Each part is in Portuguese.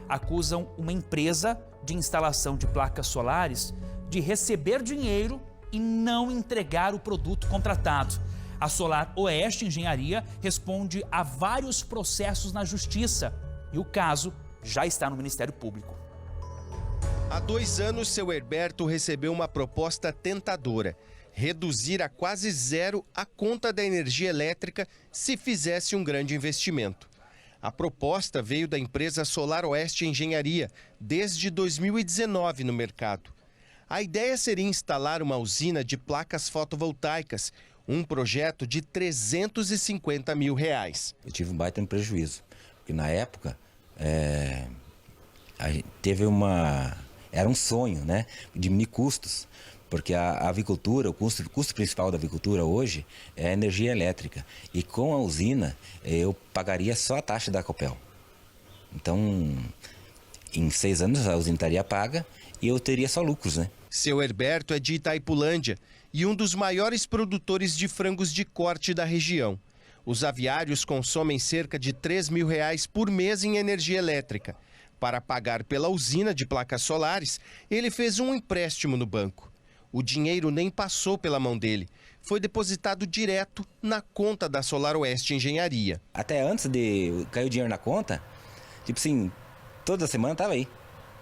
acusam uma empresa de instalação de placas solares de receber dinheiro e não entregar o produto contratado. A Solar Oeste Engenharia responde a vários processos na Justiça e o caso já está no Ministério Público. Há 2 anos, seu Herberto recebeu uma proposta tentadora: reduzir a quase zero a conta da energia elétrica se fizesse um grande investimento. A proposta veio da empresa Solar Oeste Engenharia, desde 2019 no mercado. A ideia seria instalar uma usina de placas fotovoltaicas, um projeto de R$350 mil. Eu tive um baita prejuízo, porque na época era um sonho, né? Diminuir custos, porque a avicultura, o custo principal da avicultura hoje é a energia elétrica. E com a usina eu pagaria só a taxa da Copel. Então, em 6 anos a usina estaria paga e eu teria só lucros, né? Seu Herberto é de Itaipulândia e um dos maiores produtores de frangos de corte da região. Os aviários consomem cerca de R$3 mil por mês em energia elétrica. Para pagar pela usina de placas solares, ele fez um empréstimo no banco. O dinheiro nem passou pela mão dele. Foi depositado direto na conta da Solar Oeste Engenharia. Até antes de cair o dinheiro na conta, tipo assim, toda semana estava aí,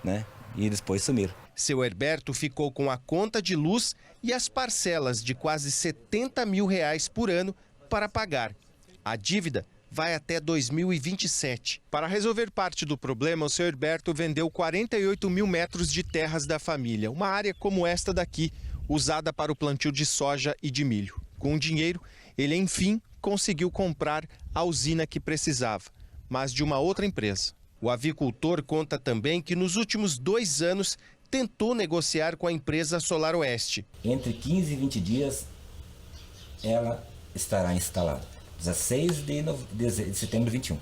né? E depois sumiram. Seu Herberto ficou com a conta de luz e as parcelas de quase R$70 mil por ano para pagar. A dívida vai até 2027. Para resolver parte do problema, o seu Herberto vendeu 48 mil metros de terras da família, uma área como esta daqui, usada para o plantio de soja e de milho. Com o dinheiro, ele enfim conseguiu comprar a usina que precisava, mas de uma outra empresa. O avicultor conta também que nos últimos 2 anos tentou negociar com a empresa Solar Oeste. Entre 15 e 20 dias ela estará instalada. 16 de setembro de 21.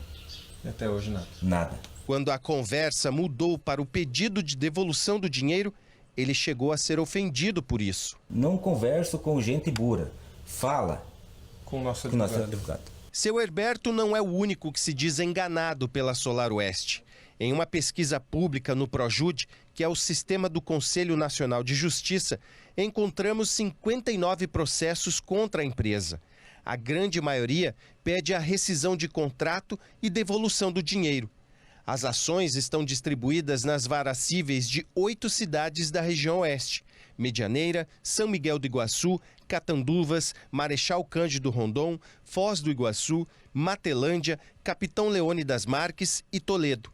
E até hoje nada? Nada. Quando a conversa mudou para o pedido de devolução do dinheiro, ele chegou a ser ofendido por isso. Não converso com gente burra. Fala com o nosso advogado. Seu Herberto não é o único que se diz enganado pela Solar Oeste. Em uma pesquisa pública no Projude, que é o sistema do Conselho Nacional de Justiça, encontramos 59 processos contra a empresa. A grande maioria pede a rescisão de contrato e devolução do dinheiro. As ações estão distribuídas nas varas cíveis de 8 cidades da região oeste: Medianeira, São Miguel do Iguaçu, Catanduvas, Marechal Cândido Rondon, Foz do Iguaçu, Matelândia, Capitão Leone das Marques e Toledo.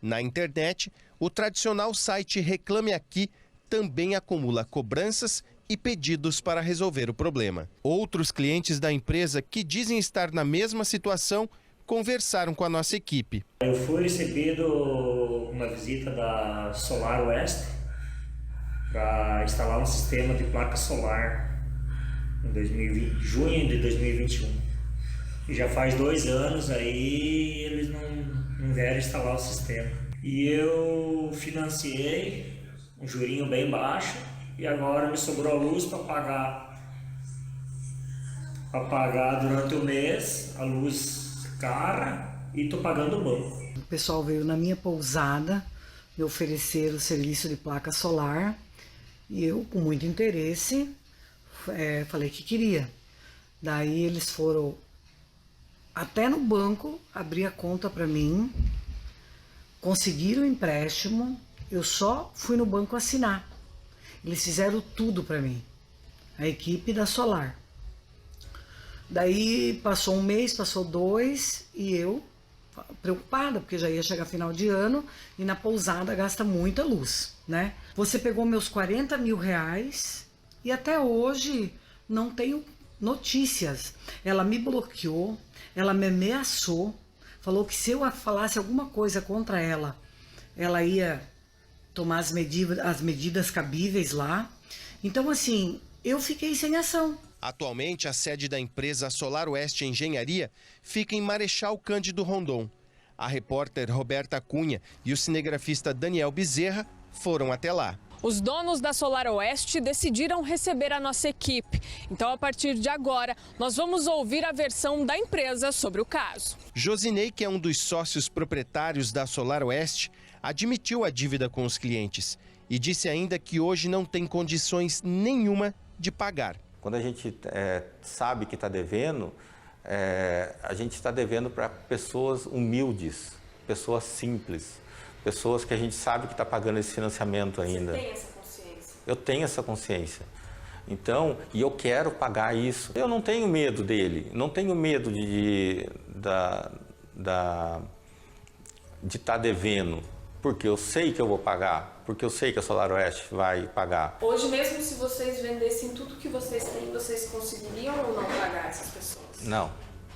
Na internet, o tradicional site Reclame Aqui também acumula cobranças e pedidos para resolver o problema. Outros clientes da empresa que dizem estar na mesma situação conversaram com a nossa equipe. Eu fui recebido uma visita da Solar Oeste para instalar um sistema de placa solar em junho de 2021. E já faz 2 anos aí eles não vieram instalar o sistema. E eu financiei um jurinho bem baixo e agora me sobrou a luz para pagar durante o mês, a luz cara, e estou pagando o banco. O pessoal veio na minha pousada me oferecer o serviço de placa solar e eu, com muito interesse, falei que queria. Daí eles foram até no banco abrir a conta para mim, conseguiram o empréstimo, eu só fui no banco assinar. Eles fizeram tudo para mim, a equipe da Solar. Daí passou 1 mês, passou 2 e eu preocupada, porque já ia chegar final de ano e na pousada gasta muita luz, né? Você pegou meus R$40 mil e até hoje não tenho notícias. Ela me bloqueou, ela me ameaçou, falou que se eu falasse alguma coisa contra ela, ela ia tomar as medidas cabíveis lá. Então, assim, eu fiquei sem ação. Atualmente, a sede da empresa Solar Oeste Engenharia fica em Marechal Cândido Rondon. A repórter Roberta Cunha e o cinegrafista Daniel Bezerra foram até lá. Os donos da Solar Oeste decidiram receber a nossa equipe. Então, a partir de agora, nós vamos ouvir a versão da empresa sobre o caso. Josinei, que é um dos sócios proprietários da Solar Oeste, admitiu a dívida com os clientes e disse ainda que hoje não tem condições nenhuma de pagar. Quando a gente sabe que está devendo, a gente está devendo para pessoas humildes, pessoas simples, pessoas que a gente sabe que está pagando esse financiamento ainda. Você tem essa consciência? Eu tenho essa consciência. Então, e eu quero pagar isso. Eu não tenho medo dele, não tenho medo de estar devendo, porque eu sei que eu vou pagar, porque eu sei que a Solar Oeste vai pagar. Hoje, mesmo se vocês vendessem tudo que vocês têm, vocês conseguiriam ou não pagar essas pessoas?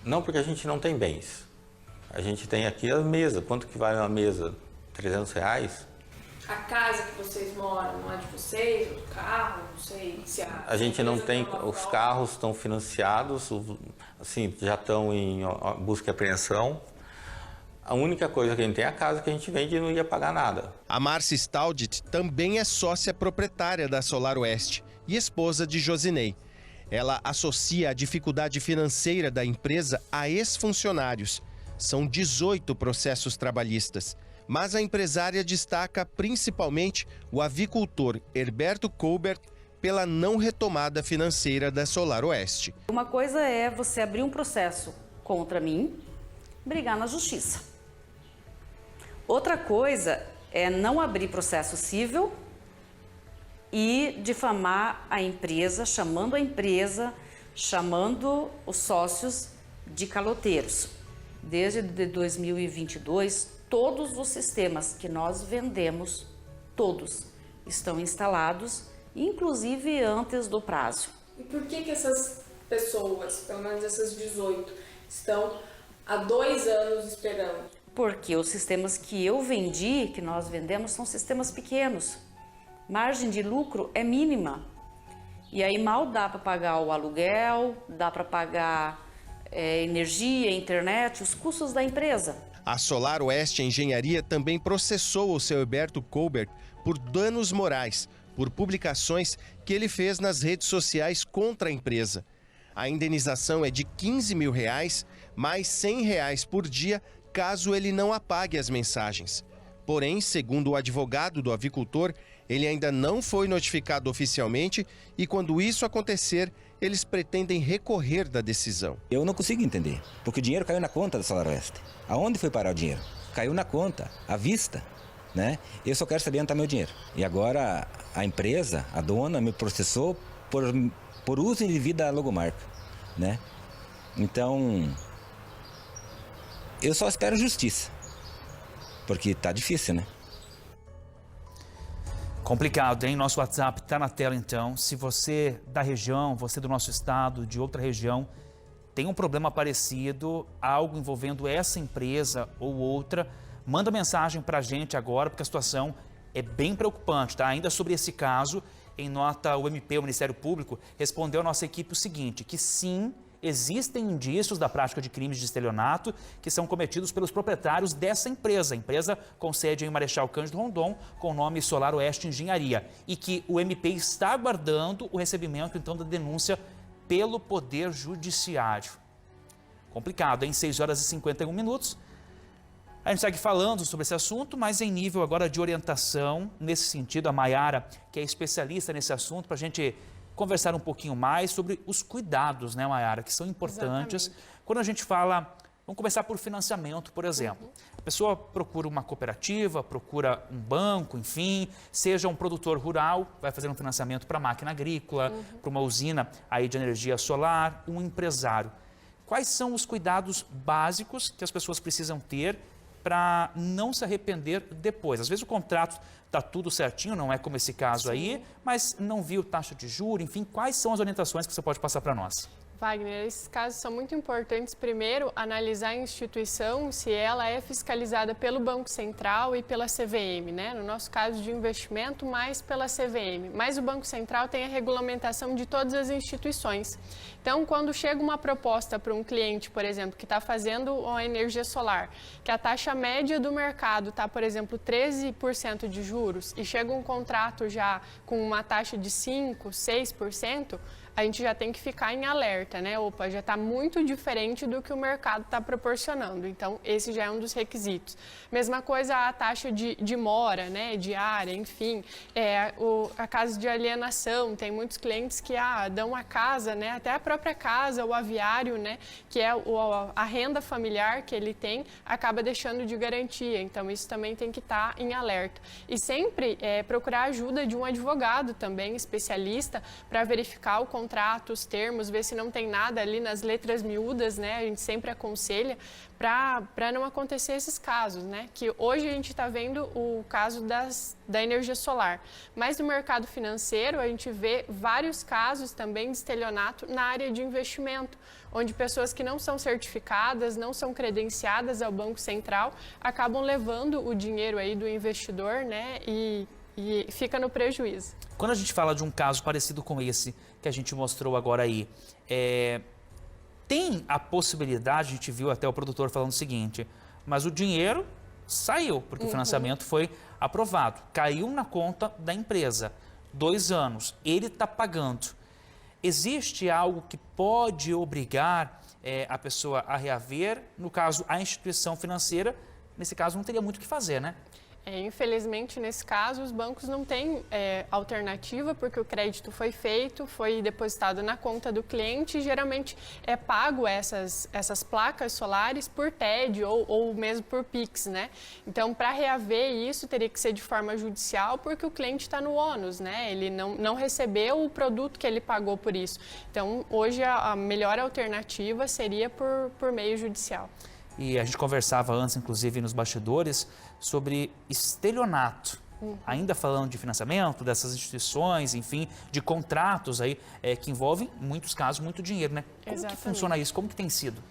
Não, porque a gente não tem bens. A gente tem aqui a mesa. Quanto que vale uma mesa? R$300? A casa que vocês moram não é de vocês, o carro, não sei se a gente não tem, os carros estão financiados, assim, já estão em busca e apreensão. A única coisa que a gente tem é a casa que a gente vende e não ia pagar nada. A Márcia Staldit também é sócia proprietária da Solar Oeste e esposa de Josinei. Ela associa a dificuldade financeira da empresa a ex-funcionários. São 18 processos trabalhistas. Mas a empresária destaca principalmente o avicultor Herberto Colbert pela não retomada financeira da Solar Oeste. Uma coisa é você abrir um processo contra mim, brigar na justiça. Outra coisa é não abrir processo civil e difamar a empresa, chamando os sócios de caloteiros. Desde 2022, todos os sistemas que nós vendemos, todos estão instalados, inclusive antes do prazo. E por que essas pessoas, pelo menos essas 18, estão há 2 anos esperando? Porque os sistemas que eu vendi, que nós vendemos, são sistemas pequenos. Margem de lucro é mínima. E aí mal dá para pagar o aluguel, dá para pagar energia, internet, os custos da empresa. A Solar Oeste Engenharia também processou o seu Herberto Colbert por danos morais, por publicações que ele fez nas redes sociais contra a empresa. A indenização é de R$15 mil, mais R$100 por dia, caso ele não apague as mensagens. Porém, segundo o advogado do avicultor, ele ainda não foi notificado oficialmente e quando isso acontecer, eles pretendem recorrer da decisão. Eu não consigo entender, porque o dinheiro caiu na conta da Solar Oeste. Aonde foi parar o dinheiro? Caiu na conta, à vista, né? Eu só quero saber onde está meu dinheiro. E agora a empresa, a dona, me processou por uso indevido da logomarca, né? Então, eu só espero justiça, porque tá difícil, né? Complicado, hein? Nosso WhatsApp está na tela, então. Se você da região, você do nosso estado, de outra região, tem um problema parecido, algo envolvendo essa empresa ou outra, manda mensagem para a gente agora, porque a situação é bem preocupante, tá? Ainda sobre esse caso, em nota, o MP, o Ministério Público, respondeu à nossa equipe o seguinte, que sim, existem indícios da prática de crimes de estelionato que são cometidos pelos proprietários dessa empresa, empresa com sede em Marechal Cândido Rondon, com o nome Solar Oeste Engenharia, e que o MP está aguardando o recebimento, então, da denúncia pelo Poder Judiciário. Complicado, em 6h51. A gente segue falando sobre esse assunto, mas em nível agora de orientação, nesse sentido, a Mayara, que é especialista nesse assunto, para a gente conversar um pouquinho mais sobre os cuidados, né, Mayara, que são importantes. Exatamente. Quando a gente fala, vamos começar por financiamento, por exemplo. A pessoa procura uma cooperativa, procura um banco, enfim, seja um produtor rural, vai fazer um financiamento para máquina agrícola, para uma usina aí de energia solar, um empresário. Quais são os cuidados básicos que as pessoas precisam ter para não se arrepender depois? Às vezes o contrato está tudo certinho, não é como esse caso aí, mas não viu taxa de juros, enfim, quais são as orientações que você pode passar para nós? Wagner, esses casos são muito importantes. Primeiro, analisar a instituição, se ela é fiscalizada pelo Banco Central e pela CVM, né? No nosso caso de investimento, mais pela CVM. Mas o Banco Central tem a regulamentação de todas as instituições. Então, quando chega uma proposta para um cliente, por exemplo, que está fazendo uma energia solar, que a taxa média do mercado está, por exemplo, 13% de juros, e chega um contrato já com uma taxa de 5%, 6%, a gente já tem que ficar em alerta, né? Opa, já está muito diferente do que o mercado está proporcionando. Então, esse já é um dos requisitos. Mesma coisa a taxa de mora, né? Diária, enfim. A casa de alienação, tem muitos clientes que dão a casa, né? Até a própria casa, o aviário, né? Que é a renda familiar que ele tem, acaba deixando de garantia. Então, isso também tem que estar em alerta. E sempre procurar a ajuda de um advogado também, especialista, para verificar o contrato, os termos, ver se não tem nada ali nas letras miúdas, né? A gente sempre aconselha para não acontecer esses casos, né? Que hoje a gente está vendo o caso da energia solar. Mas no mercado financeiro a gente vê vários casos também de estelionato na área de investimento, onde pessoas que não são certificadas, não são credenciadas ao Banco Central, acabam levando o dinheiro aí do investidor, né? E fica no prejuízo. Quando a gente fala de um caso parecido com esse que a gente mostrou agora aí, tem a possibilidade, a gente viu até o produtor falando o seguinte, mas o dinheiro saiu, porque o financiamento foi aprovado, caiu na conta da empresa, 2 anos, ele está pagando. Existe algo que pode obrigar a pessoa a reaver? No caso, a instituição financeira, nesse caso, não teria muito o que fazer, né? Infelizmente, nesse caso, os bancos não têm alternativa, porque o crédito foi feito, foi depositado na conta do cliente e geralmente é pago essas placas solares por TED ou mesmo por PIX, né? Então, para reaver isso, teria que ser de forma judicial, porque o cliente está no ônus, né? Ele não recebeu o produto que ele pagou por isso. Então, hoje, a melhor alternativa seria por meio judicial. E a gente conversava antes, inclusive, nos bastidores, sobre estelionato. Ainda falando de financiamento, dessas instituições, enfim, de contratos aí que envolvem, em muitos casos, muito dinheiro, né? Como que funciona isso? Como que tem sido?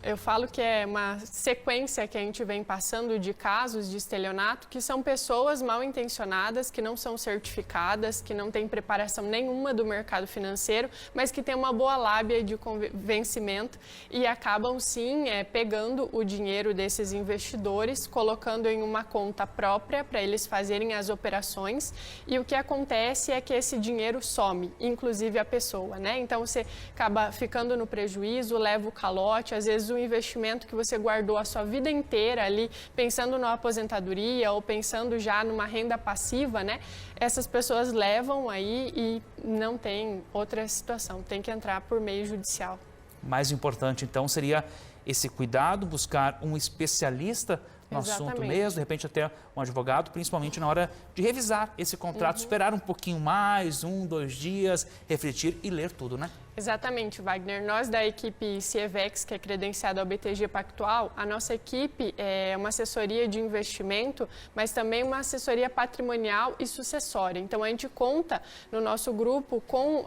Eu falo que é uma sequência que a gente vem passando de casos de estelionato, que são pessoas mal intencionadas, que não são certificadas, que não têm preparação nenhuma do mercado financeiro, mas que têm uma boa lábia de convencimento e acabam sim pegando o dinheiro desses investidores, colocando em uma conta própria para eles fazerem as operações, e o que acontece é que esse dinheiro some, inclusive a pessoa, né? Então você acaba ficando no prejuízo, leva o calote, às vezes o investimento que você guardou a sua vida inteira ali, pensando na aposentadoria ou pensando já numa renda passiva, né? Essas pessoas levam aí e não tem outra situação, tem que entrar por meio judicial. Mais importante, então, seria esse cuidado, buscar um especialista no assunto mesmo, de repente até um advogado, principalmente na hora de revisar esse contrato, esperar um pouquinho mais, 1, 2 dias, refletir e ler tudo, né? Exatamente, Wagner. Nós da equipe CIEVEX, que é credenciada ao BTG Pactual, a nossa equipe é uma assessoria de investimento, mas também uma assessoria patrimonial e sucessória. Então, a gente conta no nosso grupo com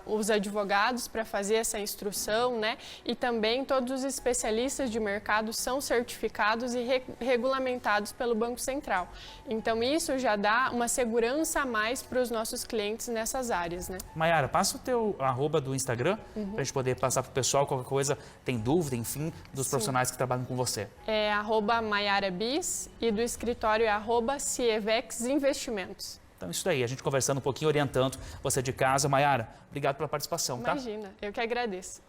os advogados para fazer essa instrução, né? E também todos os especialistas de mercado são certificados e regulamentados pelo Banco Central. Então, isso já dá uma segurança a mais para os nossos clientes nessas áreas, né? Maiara, passa o teu @ do Instagram, para a gente poder passar para o pessoal, qualquer coisa, tem dúvida, enfim, dos profissionais que trabalham com você. É @MaiaraBis e do escritório é @CIEVEX Investimentos. Então, isso daí, a gente conversando um pouquinho, orientando você de casa. Maiara, obrigado pela participação, tá? Imagina, eu que agradeço.